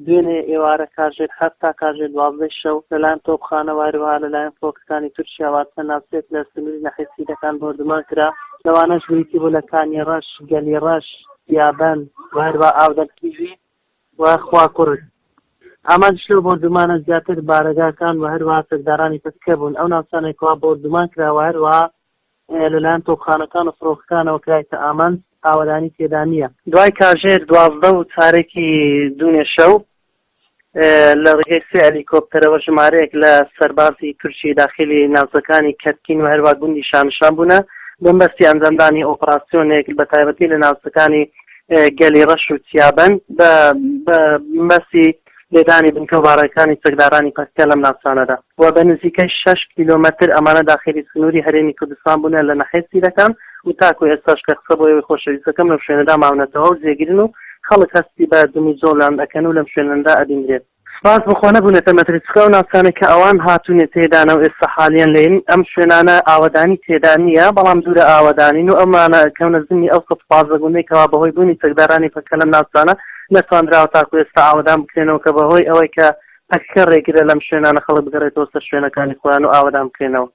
دوێنێ ئێوارە کاژێت هەفتا کاژێت 12 شەو لەلایەن تۆپخانە وایروها لەلایەن فڕۆکەکانی تورکیا واتە ناوچەیەک لە سنووری نەحیسیدەکان بردومان کرا لەوانەش بریتی بوو لە کانی ڕەش گەلی ڕەش یابەن وایروها ئاودەکتیژی و خواکوڕ ئەمان شلو بردومانە زیاتر بارەگاکان و هەروەها سەردارانی پسکە بوون ئەو ناوچانێکەوە بردومان کراوە هەروەها لەلایەن تۆپخانەکان و فڕۆکەکانەوە کرایتە ئامانج ئاوەدانی تێدا نییە دوای کاژێر 12 و چارێکی دوونێ شەو لە ڕێگەی سێ هەلیکۆپتەرەوە ژمارەیەک لە سەربازی تورکی داخلی ناوچەکانی کەتکین و هەروەها گوندی شانشان بوونە بەمبەستی ئەنجامدانی ئۆپراسیۆنێک بە تایبەتی لە ناوچەکانی گەلی ڕەش و چیابەن بەمبەستی لێدانی بنکەوبارەکانی چەکدارانی پەسکە لەم ناوچانەدا و بە نزیکەی 6 کیلۆمەتر ئەمانە داخلی سنووری هەرێمی کوردستان بوونە لە نەحیسیدەکان و تاکو ئێستاش کە قسە بۆ ئەوەی خۆشەویستەکەم لەم شوێنەدا ماونەتەوە و جێگرن و خەڵک هەستی بە دمی زۆڵان دەکەن و لەم شوێنەدا ئەبینرێت سپاس بخۆ نەبوونێتە مەترسکە و ناوچانێک کە ئەوان هاتوونێت تێدانە و ئێستا حالیان لێن ئەم شوێنانە ئاوەدانی تێدا نییە بەڵام دوورە ئاوەدانین و ئەمانە کەونە زمینی ئەو 115 گوندێکەوە بەهۆی بوونی چەکدارانی پەکە لەم ناوچانە نەتوانراوە تاکو ئێستا ئاوەدان بکرێنەوە کە بەهۆی ئەوەی کە پەکەکە ڕێگرە لەم شوێنانە خەڵک بگەڕێتەوە سەر شوێنەکانی خۆیان و ئاوەدان بکرێنەوە